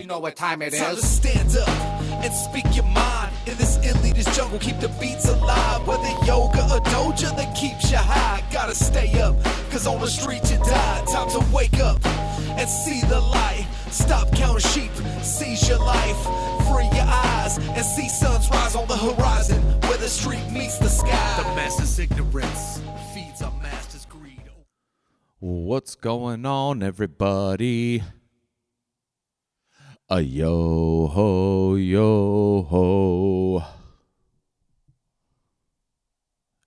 You know what time it Time to is. stand up and speak your mind. In this elitist jungle, keep the beats alive. Whether yoga or doja that keeps you high. Gotta stay up, cause on the street you die. Time to wake up and see the light. Stop counting sheep, seize your life. Free your eyes and see suns rise on the horizon. Where the street meets the sky. The master's ignorance feeds our master's greed. What's going on, everybody? A yo ho, yo ho.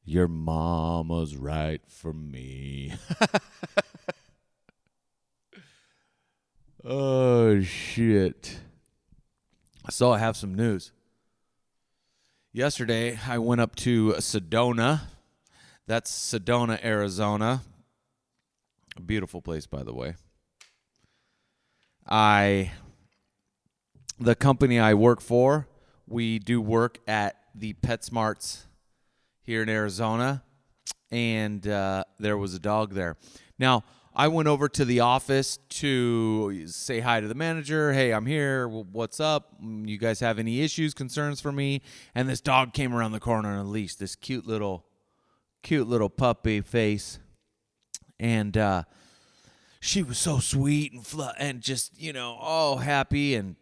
Your mama's right for me. Oh, shit. So I have some news. Yesterday, I went up to Sedona. That's Sedona, Arizona. A beautiful place, by the way. The company I work for, we do work at the PetSmarts here in Arizona, and there was a dog there. Now, I went over to the office to say hi to the manager. Hey, I'm here. What's up? You guys have any issues, concerns for me? And this dog came around the corner on a leash, this cute little puppy face. And she was so sweet and just, happy. And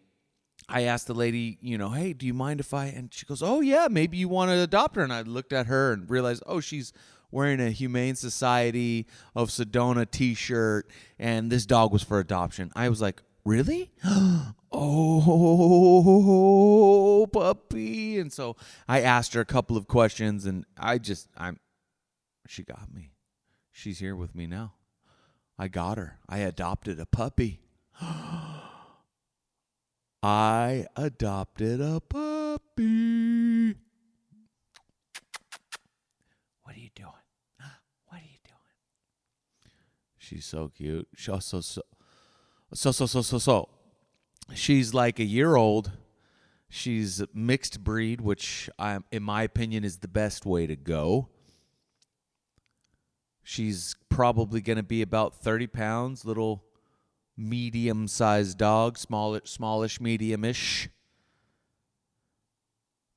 I asked the lady, hey, do you mind if I? And she goes, oh, yeah, maybe you want to adopt her. And I looked at her and realized, oh, she's wearing a Humane Society of Sedona t-shirt, and this dog was for adoption. I was like, really? Oh, puppy. And so I asked her a couple of questions, and she got me. She's here with me now. I got her. I adopted a puppy. I adopted a puppy. What are you doing? What are you doing? She's so cute. So. She's like a year old. She's mixed breed, which in my opinion is the best way to go. She's probably going to be about 30 pounds, little medium-sized dog, smallish, medium-ish.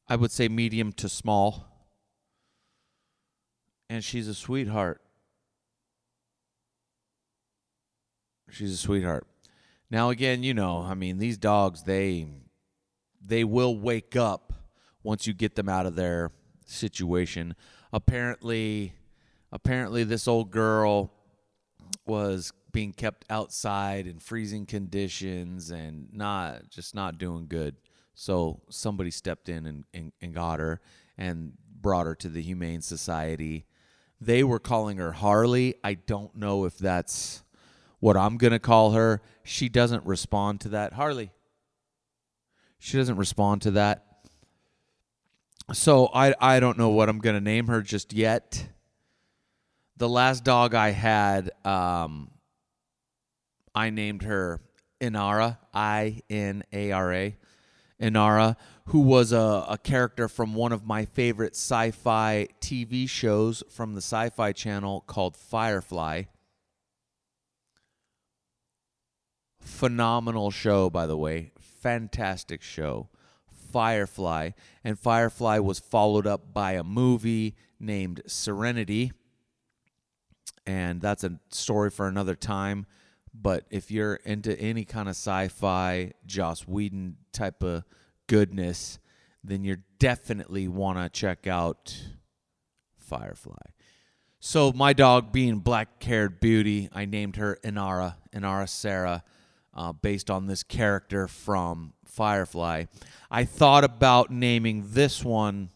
I would say medium to small. And she's a sweetheart. She's a sweetheart. Now, again, these dogs, they will wake up once you get them out of their situation. Apparently this old girl was being kept outside in freezing conditions and not doing good. So somebody stepped in and got her and brought her to the Humane Society. They were calling her Harley. I don't know if that's what I'm going to call her. She doesn't respond to that. Harley. She doesn't respond to that. So I don't know what I'm going to name her just yet. The last dog I had, I named her Inara, I-N-A-R-A. Inara, who was a character from one of my favorite sci-fi TV shows from the Sci-Fi Channel called Firefly. Phenomenal show, by the way. Fantastic show. Firefly. And Firefly was followed up by a movie named Serenity. And that's a story for another time. But if you're into any kind of sci-fi, Joss Whedon type of goodness, then you definitely want to check out Firefly. So my dog, being black-haired beauty, I named her Inara Sarah, based on this character from Firefly. I thought about naming this one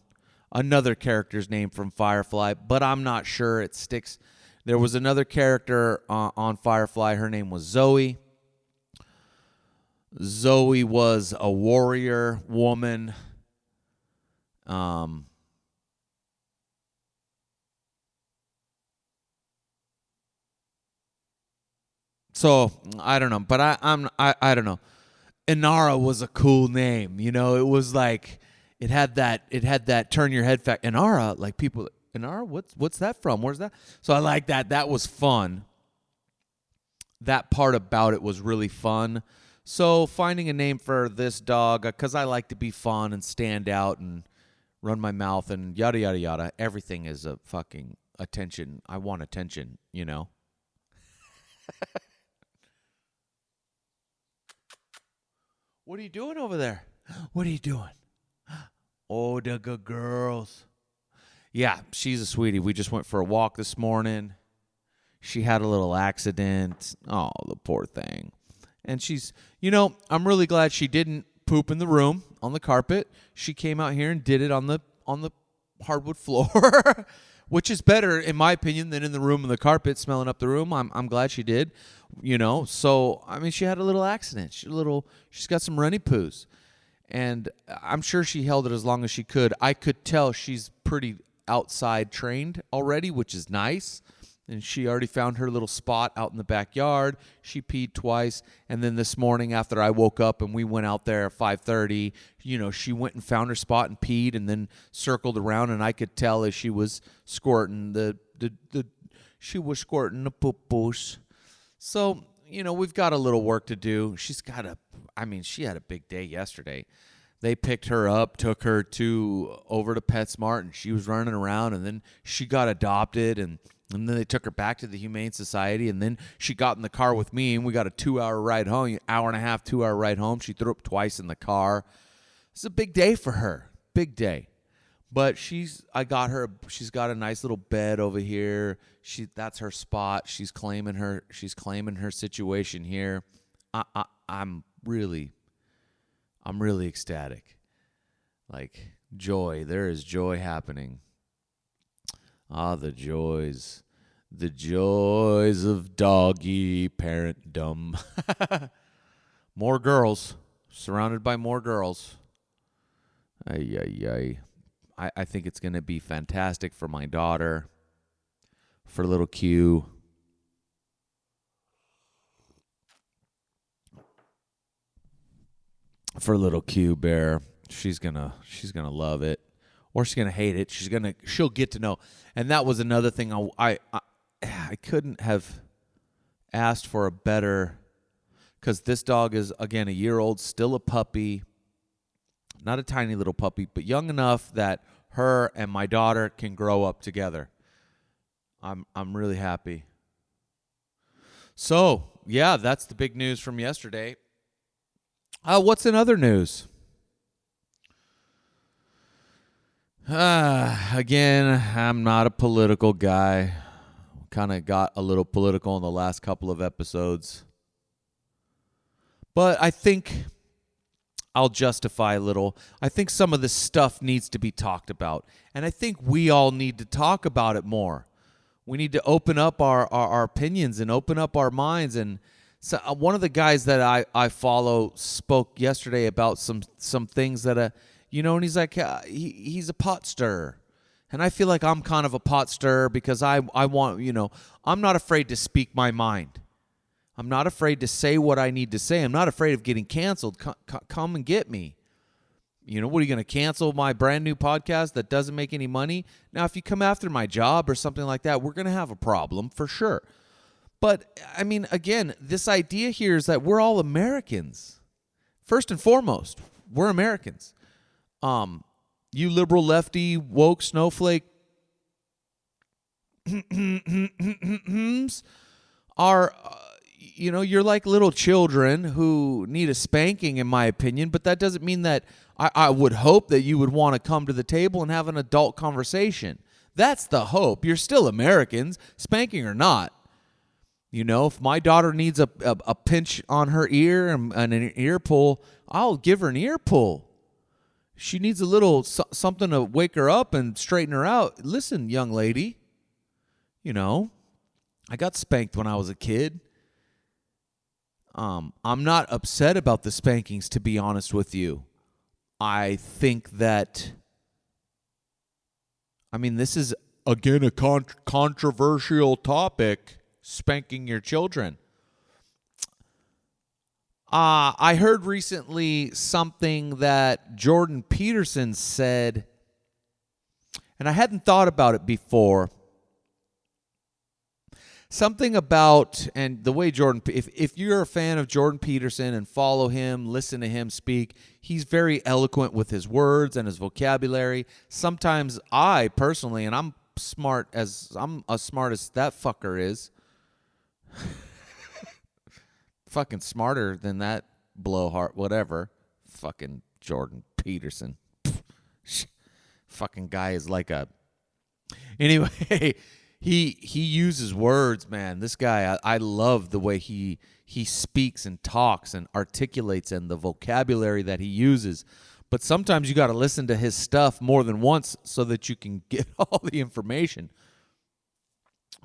another character's name from Firefly, but I'm not sure it sticks. There was another character on Firefly. Her name was Zoe. Zoe was a warrior woman. So I don't know, but I don't know. Inara was a cool name, It was like it had that turn your head fact. Inara, like people. Inara, what's that from? Where's that? So I like that. That was fun. That part about it was really fun. So finding a name for this dog, because I like to be fun and stand out and run my mouth and yada, yada, yada. Everything is a fucking attention. I want attention, you know? What are you doing over there? What are you doing? Oh, the good girls. Yeah, she's a sweetie. We just went for a walk this morning. She had a little accident. Oh, the poor thing. And she's, I'm really glad she didn't poop in the room on the carpet. She came out here and did it on the hardwood floor, which is better, in my opinion, than in the room on the carpet smelling up the room. I'm glad she did, So, I mean, she had a little accident. She's got some runny poos. And I'm sure she held it as long as she could. I could tell she's pretty outside trained already, which is nice. And she already found her little spot out in the backyard. She peed twice. And then this morning after I woke up and we went out there at 5:30, she went and found her spot and peed and then circled around. And I could tell as she was squirting the poo-poos. So, we've got a little work to do. She had a big day yesterday. They picked her up, took her over to PetSmart, and she was running around, and then she got adopted, and then they took her back to the Humane Society, and then she got in the car with me, and we got a 2-hour ride home, hour and a half, 2-hour ride home. She threw up twice in the car. It's a big day for her, big day. But she's got a nice little bed over here. That's her spot. She's claiming her situation here. I'm really ecstatic. Like joy. There is joy happening. Ah, the joys of doggy parentdom. More girls, surrounded by more girls. Ay. I think it's going to be fantastic for my daughter, for little Q. For little Q Bear, she's gonna love it, or she's gonna hate it. She'll get to know. And that was another thing I couldn't have asked for a better, because this dog is again a year old, still a puppy. Not a tiny little puppy, but young enough that her and my daughter can grow up together. I'm really happy. So, yeah, that's the big news from yesterday. What's in other news? Again, I'm not a political guy. Kind of got a little political in the last couple of episodes. But I think I'll justify a little. I think some of this stuff needs to be talked about. And I think we all need to talk about it more. We need to open up our opinions and open up our minds. And so one of the guys that I follow spoke yesterday about some things that, and he's like, he's a pot stirrer. And I feel like I'm kind of a pot stirrer because I want, I'm not afraid to speak my mind. I'm not afraid to say what I need to say. I'm not afraid of getting canceled. Come and get me. What are you going to cancel my brand new podcast that doesn't make any money? Now, if you come after my job or something like that, we're going to have a problem for sure. But, I mean, again, this idea here is that we're all Americans. First and foremost, we're Americans. You liberal, lefty, woke, snowflake are... you're like little children who need a spanking, in my opinion, but that doesn't mean that I would hope that you would want to come to the table and have an adult conversation. That's the hope. You're still Americans, spanking or not. If my daughter needs a pinch on her ear and an ear pull, I'll give her an ear pull. She needs a little something to wake her up and straighten her out. Listen, young lady, I got spanked when I was a kid. I'm not upset about the spankings, to be honest with you. I think that, this is, again, a controversial topic, spanking your children. I heard recently something that Jordan Peterson said, and I hadn't thought about it before. something about, and the way Jordan, if you're a fan of Jordan Peterson and follow him, listen to him speak, he's very eloquent with his words and his vocabulary. Sometimes I personally, and I'm as smart as that fucker is, fucking smarter than that blowhard, whatever, fucking Jordan Peterson. Fucking guy is like a, anyway. He uses words, man. This guy, I love the way he speaks and talks and articulates and the vocabulary that he uses. But sometimes you got to listen to his stuff more than once so that you can get all the information.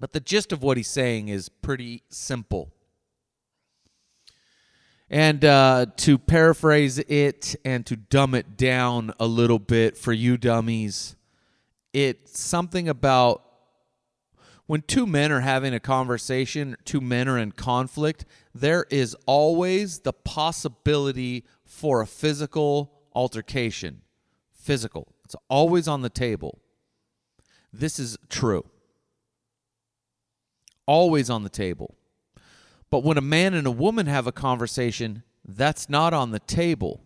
But the gist of what he's saying is pretty simple. And to paraphrase it and to dumb it down a little bit for you dummies, it's something about when two men are having a conversation, two men are in conflict, there is always the possibility for a physical altercation. Physical. It's always on the table. This is true. Always on the table. But when a man and a woman have a conversation, that's not on the table.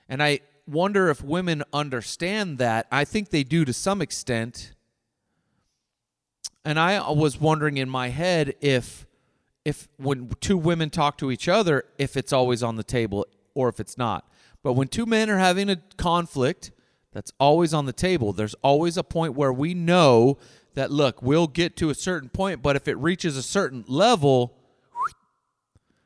And I wonder if women understand that. I think they do to some extent. And I was wondering in my head if when two women talk to each other, if it's always on the table or if it's not. But when two men are having a conflict, that's always on the table. There's always a point where we know that, look, we'll get to a certain point, but if it reaches a certain level,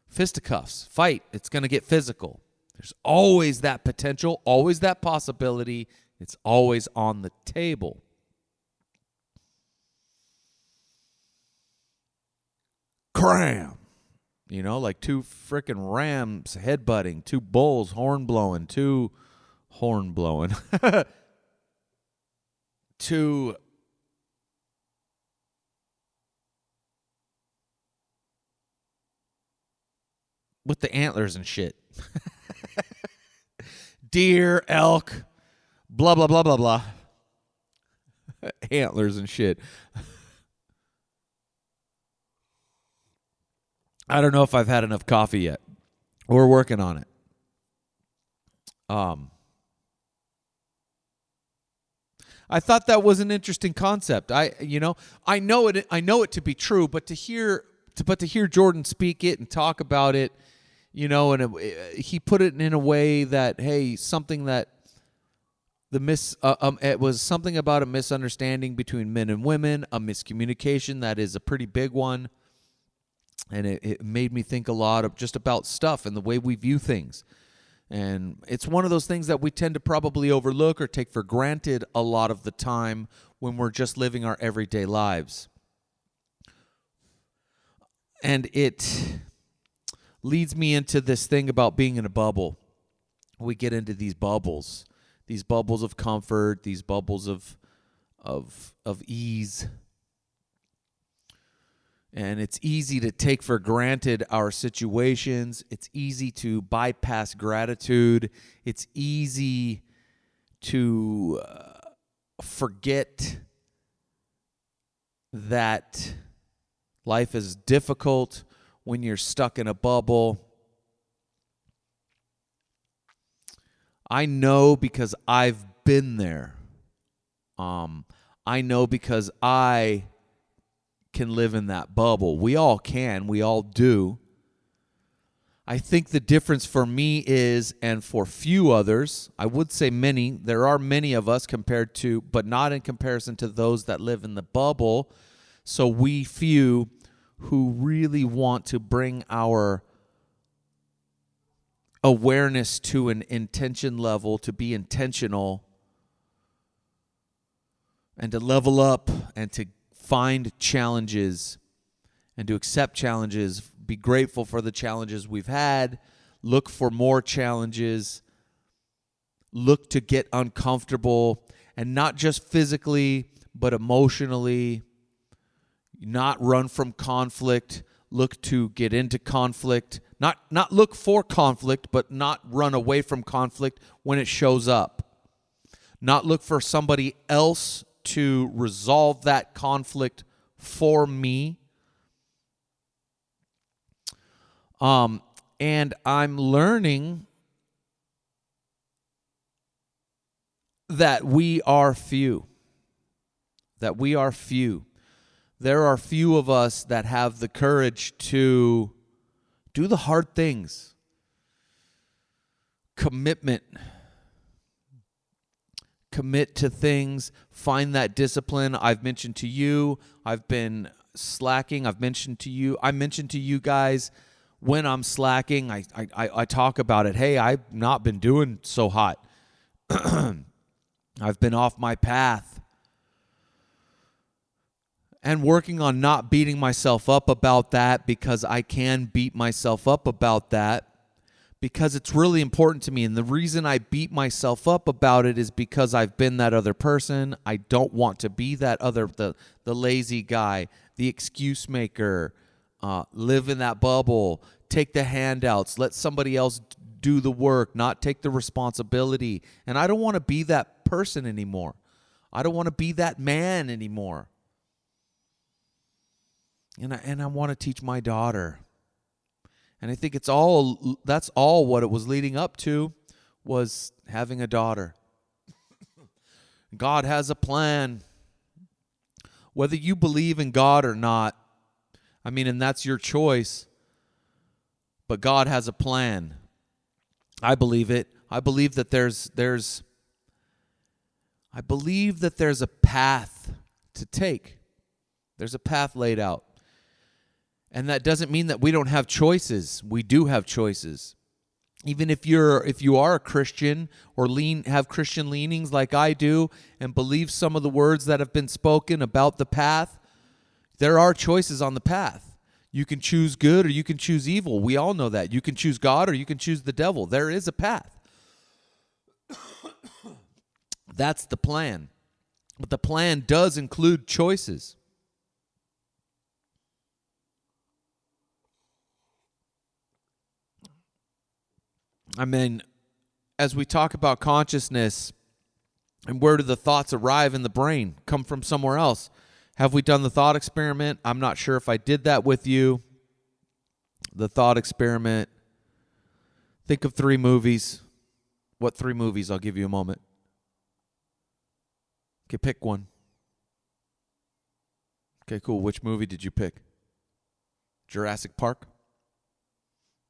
fisticuffs, fight, it's going to get physical. There's always that potential, always that possibility. It's always on the table. Cram. You know, like two frickin' rams headbutting, two bulls horn blowing, two with the antlers and shit. Deer, elk, blah, blah, blah, blah, blah. Antlers and shit. I don't know if I've had enough coffee yet. We're working on it. I thought that was an interesting concept. I know it to be true, but to hear Jordan speak it and talk about it, and he put it in a way that, hey, something that it was something about a misunderstanding between men and women, a miscommunication that is a pretty big one, and it made me think a lot of just about stuff and the way we view things. And it's one of those things that we tend to probably overlook or take for granted a lot of the time when we're just living our everyday lives. And it leads me into this thing about being in a bubble. We get into these bubbles of comfort, these bubbles of ease. And it's easy to take for granted our situations. It's easy to bypass gratitude. It's easy to forget that life is difficult when you're stuck in a bubble. I know because I've been there. I know because I can live in that bubble. We all can. We all do. I think the difference for me is, and for few others, I would say many, there are many of us but not in comparison to those that live in the bubble. So we few who really want to bring our awareness to an intention level, to be intentional, and to level up and to find challenges and to accept challenges, be grateful for the challenges we've had, look for more challenges, look to get uncomfortable, and not just physically, but emotionally, not run from conflict, look to get into conflict, not look for conflict, but not run away from conflict when it shows up, not look for somebody else to resolve that conflict for me. And I'm learning that we are few. That we are few. There are few of us that have the courage to do the hard things. Commitment. Commit to things. Find that discipline. I've mentioned to you. I've been slacking. I mentioned to you guys when I'm slacking. I talk about it. Hey, I've not been doing so hot. I've been off my path. And working on not beating myself up about that, because I can beat myself up about that, because it's really important to me. And the reason I beat myself up about it is because I've been that other person. I don't want to be that other, the lazy guy, the excuse maker, live in that bubble, take the handouts, let somebody else do the work, not take the responsibility. And I don't want to be that person anymore. I don't want to be that man anymore. And I want to teach my daughter. And I think that's all what it was leading up to, was having a daughter. God has a plan. Whether you believe in God or not, I mean, and that's your choice, but God has a plan. I believe it. I believe that there's a path to take. There's a path laid out. And that doesn't mean that we don't have choices. We do have choices. Even if you are a Christian or have Christian leanings like I do and believe some of the words that have been spoken about the path, there are choices on the path. You can choose good or you can choose evil. We all know that. You can choose God or you can choose the devil. There is a path. That's the plan. But the plan does include choices. I mean, as we talk about consciousness and where do the thoughts arrive in the brain, come from somewhere else. Have we done the thought experiment? I'm not sure if I did that with you. The thought experiment. Think of 3 movies. What 3 movies? I'll give you a moment. Okay, pick one. Okay, cool. Which movie did you pick? Jurassic Park?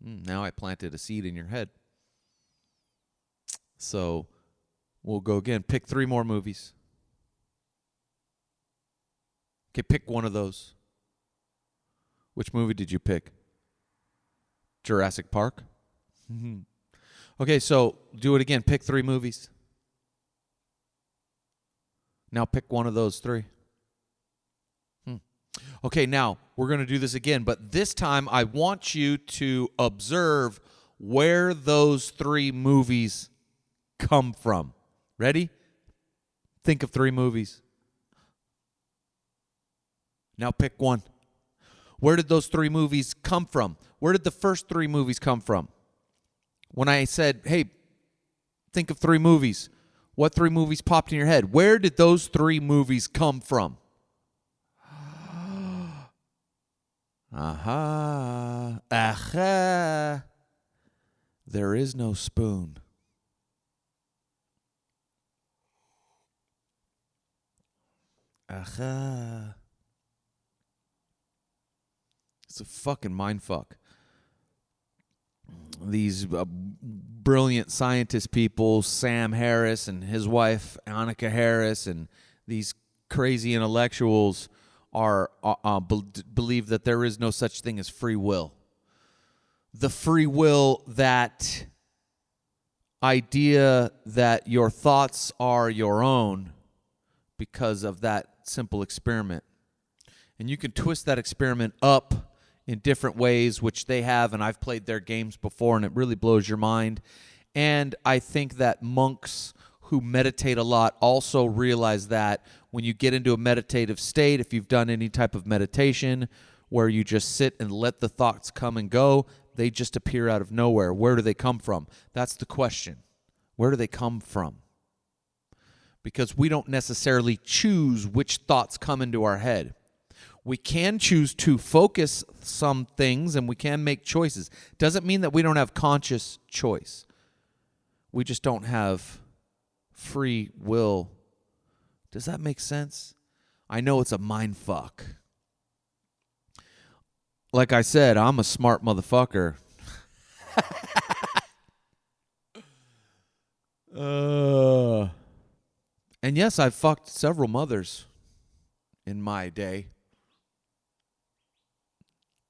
Now I planted a seed in your head. So we'll go again. Pick 3 more movies. Okay, pick one of those. Which movie did you pick? Jurassic Park? Okay, so do it again. Pick 3 movies. Now pick one of those 3. Okay, now we're going to do this again, but this time I want you to observe where those 3 movies come from. Ready? Think of 3 movies. Now pick one. Where did those 3 movies come from? Where did the first 3 movies come from? When I said, hey, think of 3 movies, what 3 movies popped in your head? Where did those 3 movies come from? Aha. Aha. There is no spoon. Aha. It's a fucking mindfuck. These brilliant scientist people, Sam Harris and his wife, Annika Harris, and these crazy intellectuals believe that there is no such thing as free will. The free will, that idea that your thoughts are your own because of that simple experiment. And you can twist that experiment up in different ways, which they have, and I've played their games before, and it really blows your mind. And I think that monks who meditate a lot also realize that when you get into a meditative state, if you've done any type of meditation where you just sit and let the thoughts come and go, they just appear out of nowhere. Where do they come from? That's the question. Where do they come from? because we don't necessarily choose which thoughts come into our head. We can choose to focus some things and we can make choices. Doesn't mean that we don't have conscious choice. We just don't have free will. Does that make sense? I know it's a mind fuck. Like I said, I'm a smart motherfucker. And yes, I've fucked several mothers in my day.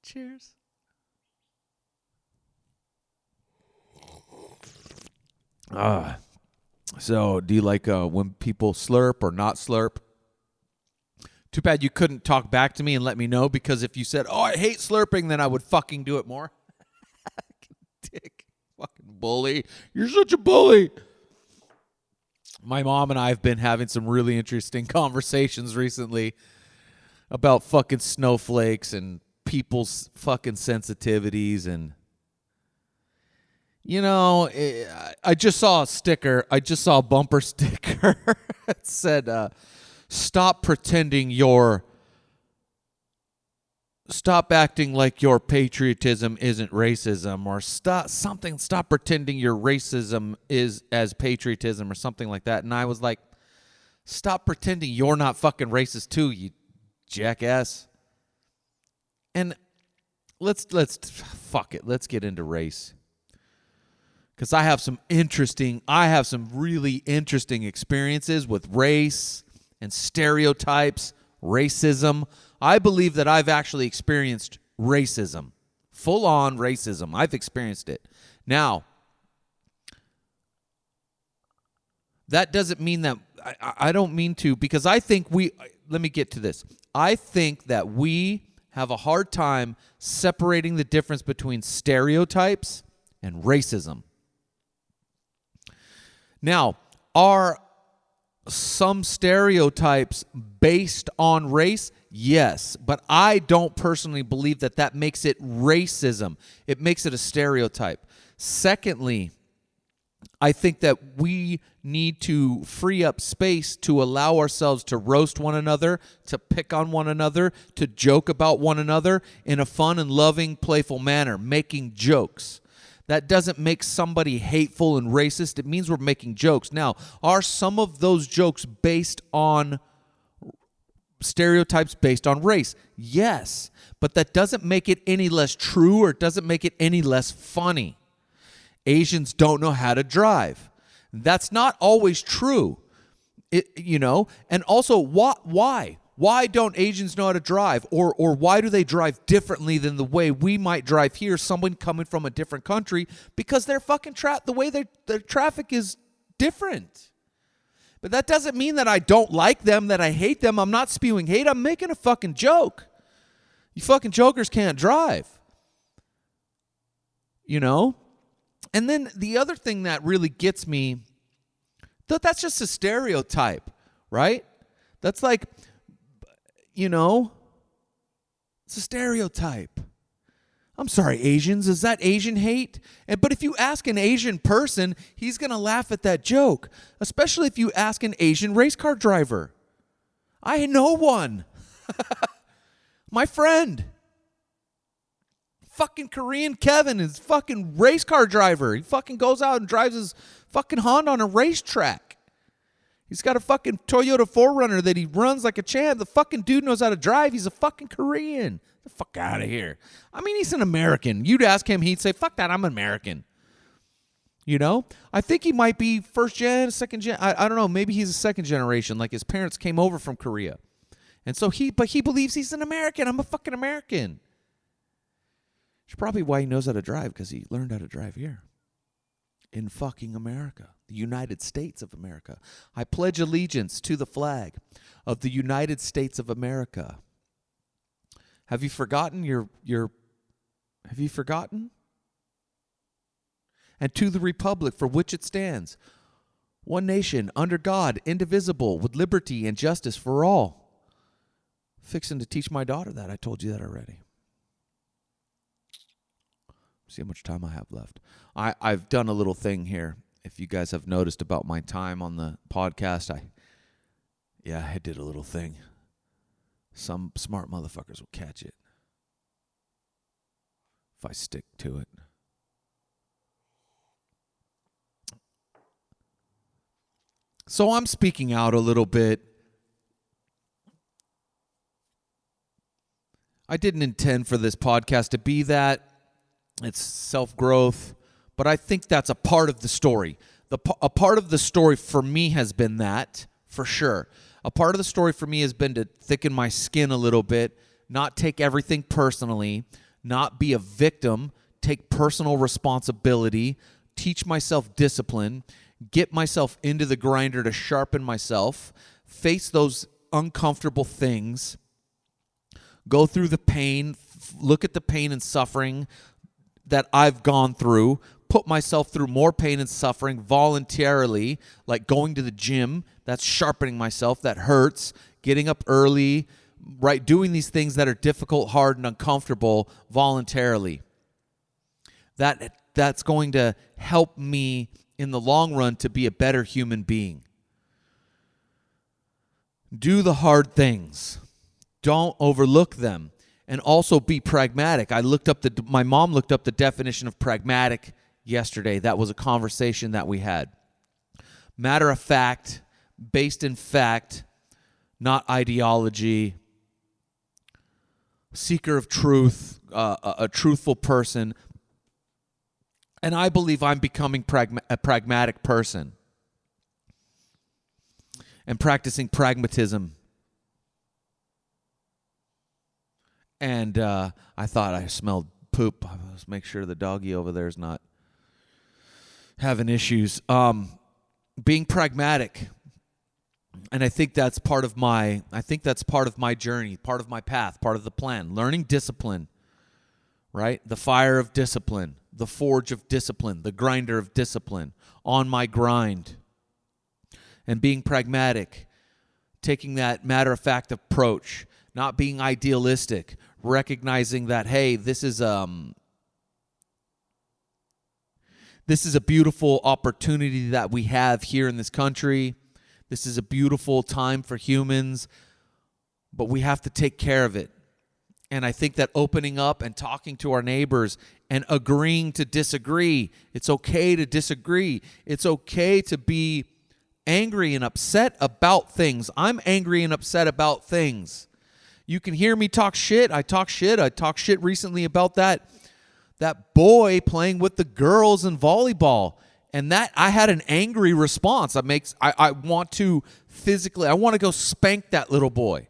Cheers. So do you like when people slurp or not slurp? Too bad you couldn't talk back to me and let me know, because if you said, oh, I hate slurping, then I would fucking do it more. Dick. Fucking bully. You're such a bully. My mom and I have been having some really interesting conversations recently about fucking snowflakes and people's fucking sensitivities. And, you know, I just saw a sticker. I just saw a bumper sticker. It said, stop acting like your patriotism isn't racism, or stop pretending your racism is as patriotism, or something like that. And I was like, stop pretending you're not fucking racist too, you jackass. And let's fuck it. Let's get into race. Because I have some really interesting experiences with race and stereotypes, racism. I believe that I've actually experienced racism, full-on racism. I've experienced it. Now, that doesn't mean that I don't mean to, because I think let me get to this. I think that we have a hard time separating the difference between stereotypes and racism. Now, are some stereotypes based on race? Yes, but I don't personally believe that makes it racism. It makes it a stereotype. Secondly, I think that we need to free up space to allow ourselves to roast one another, to pick on one another, to joke about one another in a fun and loving, playful manner, making jokes. That doesn't make somebody hateful and racist. It means we're making jokes. Now, are some of those jokes based on stereotypes based on race? Yes, but that doesn't make it any less true, or doesn't make it any less funny. Asians don't know how to drive. That's not always true. And also, why? Why don't Asians know how to drive? Or why do they drive differently than the way we might drive here, someone coming from a different country? Because they're fucking the way their traffic is different. But that doesn't mean that I don't like them, that I hate them. I'm not spewing hate. I'm making a fucking joke. You fucking jokers can't drive. You know? And then the other thing that really gets me, that's just a stereotype, right? That's like, it's a stereotype. I'm sorry, Asians. Is that Asian hate? But if you ask an Asian person, he's going to laugh at that joke, especially if you ask an Asian race car driver. I know one. My friend. Fucking Korean Kevin is fucking race car driver. He fucking goes out and drives his fucking Honda on a racetrack. He's got a fucking Toyota 4Runner that he runs like a champ. The fucking dude knows how to drive. He's a fucking Korean. Get the fuck out of here. I mean, he's an American. You'd ask him, he'd say, fuck that, I'm an American. I think he might be first gen, second gen. I don't know. Maybe he's a second generation. Like his parents came over from Korea. And so he believes he's an American. I'm a fucking American. It's probably why he knows how to drive, because he learned how to drive here. In fucking America. The United States of America. I pledge allegiance to the flag of the United States of America. Have you forgotten have you forgotten? And to the republic for which it stands, one nation, under God, indivisible, with liberty and justice for all. Fixing to teach my daughter that. I told you that already. See how much time I have left. I've done a little thing here. If you guys have noticed about my time on the podcast, Yeah, I did a little thing. Some smart motherfuckers will catch it if I stick to it. So I'm speaking out a little bit. I didn't intend for this podcast to be that. It's self-growth. But I think that's a part of the story. A part of the story for me has been that, for sure. A part of the story for me has been to thicken my skin a little bit, not take everything personally, not be a victim, take personal responsibility, teach myself discipline, get myself into the grinder to sharpen myself, face those uncomfortable things, go through the pain, look at the pain and suffering that I've gone through, put myself through more pain and suffering voluntarily, like going to the gym. That's sharpening myself. That hurts. Getting up early, right? Doing these things that are difficult, hard, and uncomfortable voluntarily. That's going to help me in the long run to be a better human being. Do the hard things. Don't overlook them. And also be pragmatic. My mom looked up the definition of pragmatic yesterday. That was a conversation that we had. Matter of fact, based in fact, not ideology, seeker of truth, a truthful person. And I believe I'm becoming a pragmatic person and practicing pragmatism. And I thought I smelled poop. Let's make sure the doggy over there is not having issues. Being pragmatic, and I think that's part of my journey, part of my path, part of the plan. Learning discipline, right? The fire of discipline, the forge of discipline, the grinder of discipline, on my grind. And being pragmatic, taking that matter-of-fact approach, not being idealistic, recognizing that, hey, this is a beautiful opportunity that we have here in this country. This is a beautiful time for humans, but we have to take care of it. And I think that opening up and talking to our neighbors and agreeing to disagree, it's okay to disagree. It's okay to be angry and upset about things. I'm angry and upset about things. You can hear me talk shit. I talk shit recently about that boy playing with the girls in volleyball. And that I had an angry response. I want to go spank that little boy.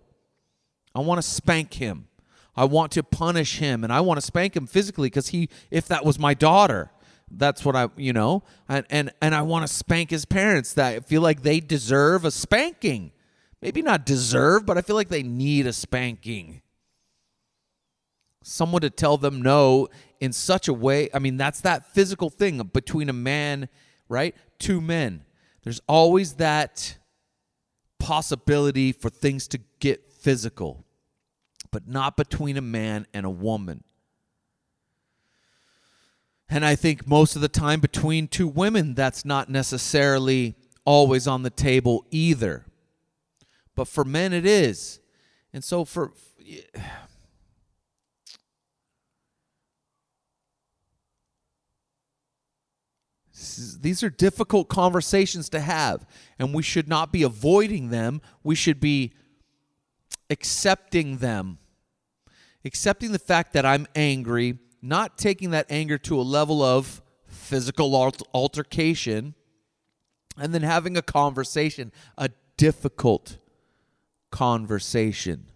I want to spank him. I want to punish him, and I want to spank him physically because if that was my daughter, that's what and I want to spank his parents. That I feel like they deserve a spanking. Maybe not deserve, but I feel like they need a spanking. Someone to tell them no in such a way. I mean, that's that physical thing between a man, right? Two men. There's always that possibility for things to get physical, but not between a man and a woman. And I think most of the time between two women, that's not necessarily always on the table either. But for men, it is. And so these are difficult conversations to have, and we should not be avoiding them. We should be accepting them. Accepting the fact that I'm angry, not taking that anger to a level of physical altercation, and then having a conversation, a difficult conversation.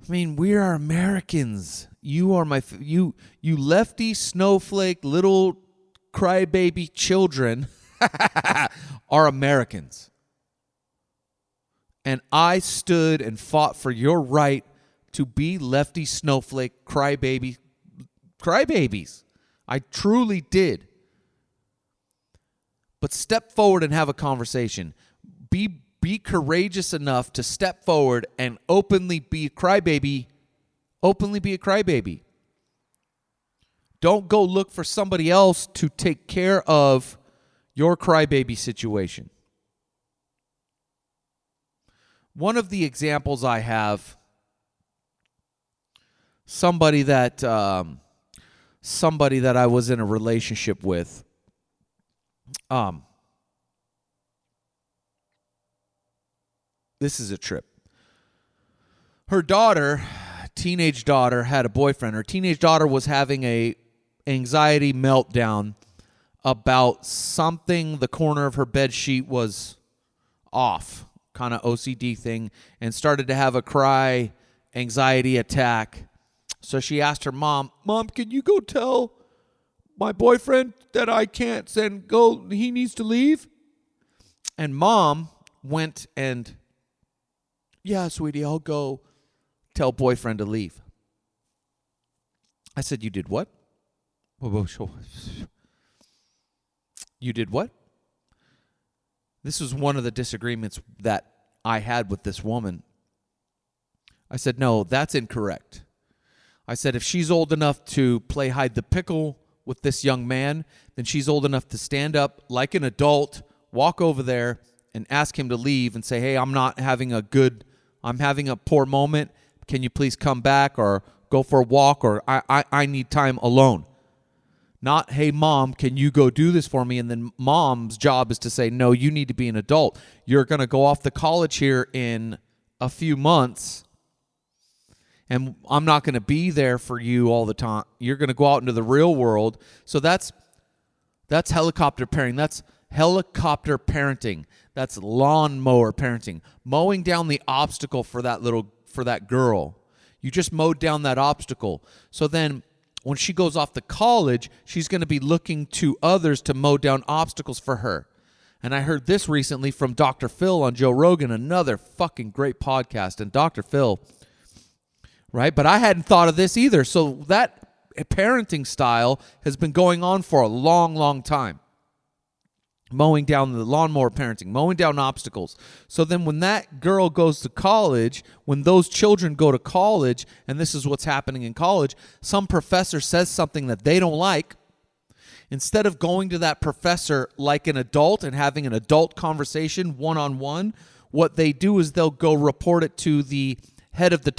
I mean, we are Americans. You are you lefty snowflake little crybaby children are Americans. And I stood and fought for your right to be lefty snowflake crybabies. I truly did. But step forward and have a conversation. Be courageous enough to step forward and openly be a crybaby. Openly be a crybaby. Don't go look for somebody else to take care of your crybaby situation. One of the examples I have, somebody that I was in a relationship with, this is a trip. Her daughter, teenage daughter, had a boyfriend. Her teenage daughter was having a anxiety meltdown about something. The corner of her bed sheet was off, kind of OCD thing, and started to have a cry anxiety attack. So she asked her mom, can you go tell my boyfriend that I can't he needs to leave? And mom went and, yeah, sweetie, I'll go tell boyfriend to leave. I said, you did what? You did what? This was one of the disagreements that I had with this woman. I said, no, that's incorrect. I said, if she's old enough to play hide the pickle with this young man, then she's old enough to stand up like an adult, walk over there and ask him to leave and say, hey, I'm having a poor moment. Can you please come back or go for a walk, or I need time alone? Not, hey, mom, can you go do this for me? And then mom's job is to say, no, you need to be an adult. You're going to go off to college here in a few months, and I'm not going to be there for you all the time. You're going to go out into the real world. So that's helicopter parenting. That's helicopter parenting. That's lawnmower parenting. Mowing down the obstacle for that girl. You just mowed down that obstacle. So then when she goes off to college, she's going to be looking to others to mow down obstacles for her. And I heard this recently from Dr. Phil on Joe Rogan, another fucking great podcast. And Dr. Phil, right? But I hadn't thought of this either. So that parenting style has been going on for a long, long time. Mowing down the lawnmower parenting, mowing down obstacles. So then when that girl goes to college, when those children go to college, and this is what's happening in college, some professor says something that they don't like. Instead of going to that professor like an adult and having an adult conversation one-on-one, what they do is they'll go report it to the head of the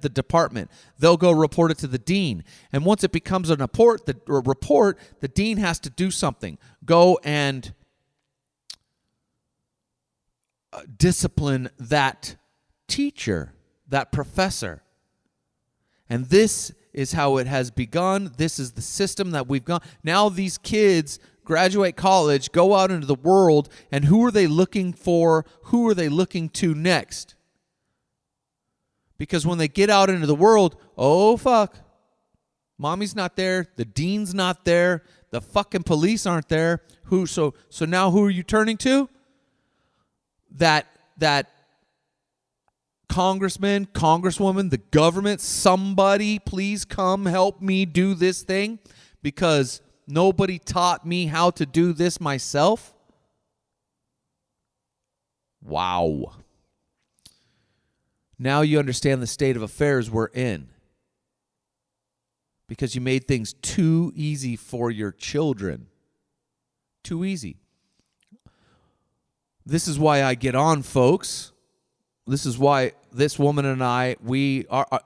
department. They'll go report it to the dean. And once it becomes a report, the dean has to do something. Go and discipline that teacher, that professor. And this is how it has begun. This is the system that we've gone. Now these kids graduate college, go out into the world, and who are they looking for? Who are they looking to next? Because when they get out into the world, oh, fuck, mommy's not there, the dean's not there, the fucking police aren't there. So now who are you turning to? That congressman, congresswoman, the government, somebody please come help me do this thing because nobody taught me how to do this myself. Wow. Now you understand the state of affairs we're in. Because you made things too easy for your children. Too easy. This is why I get on, folks. This is why this woman and I,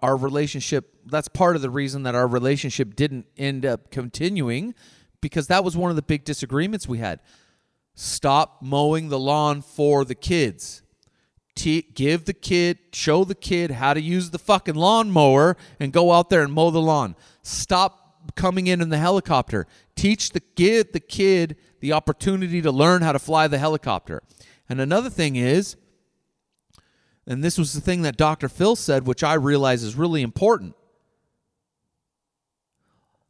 our relationship, that's part of the reason that our relationship didn't end up continuing, because that was one of the big disagreements we had. Stop mowing the lawn for the kids. Show the kid how to use the fucking lawnmower and go out there and mow the lawn. Stop coming in the helicopter. Give the kid the opportunity to learn how to fly the helicopter. And another thing is, and this was the thing that Dr. Phil said, which I realize is really important.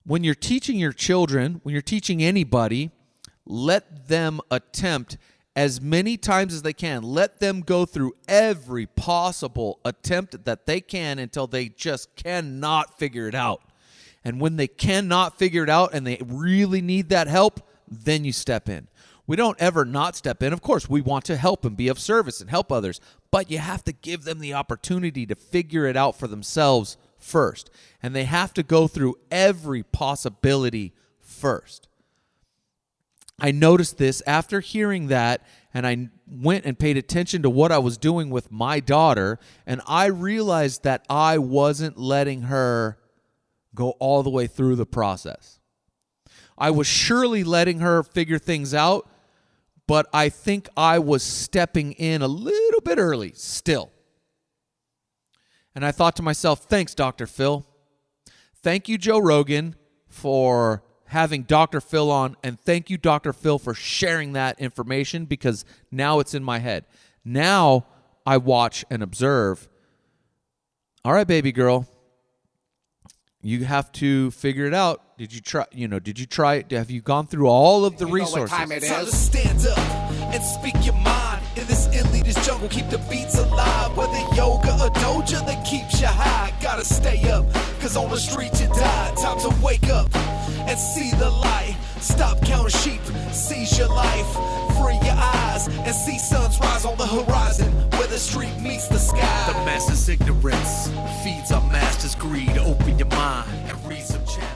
When you're teaching your children, when you're teaching anybody, let them attempt as many times as they can. Let them go through every possible attempt that they can until they just cannot figure it out. And when they cannot figure it out and they really need that help, then you step in. We don't ever not step in. Of course, we want to help and be of service and help others, but you have to give them the opportunity to figure it out for themselves first. And they have to go through every possibility first. I noticed this after hearing that and I went and paid attention to what I was doing with my daughter, and I realized that I wasn't letting her go all the way through the process. I was surely letting her figure things out, but I think I was stepping in a little bit early still. And I thought to myself, thanks, Dr. Phil. Thank you, Joe Rogan, for having Dr. Phil on, and thank you, Dr. Phil, for sharing that information, because now it's in my head. Now I watch and observe. All right, baby girl, you have to figure it out. Did you try it? Have you gone through all of the resources? Time to stand up and speak your mind. In this elitist jungle, keep the beats alive. Whether yoga or doja that keeps you high. Gotta stay up, cause on the street you die. Time to wake up and see the light. Stop counting sheep, seize your life. Free your eyes and see suns rise on the horizon, where the street meets the sky. The master's ignorance feeds our master's greed. Open your mind and read some chapters.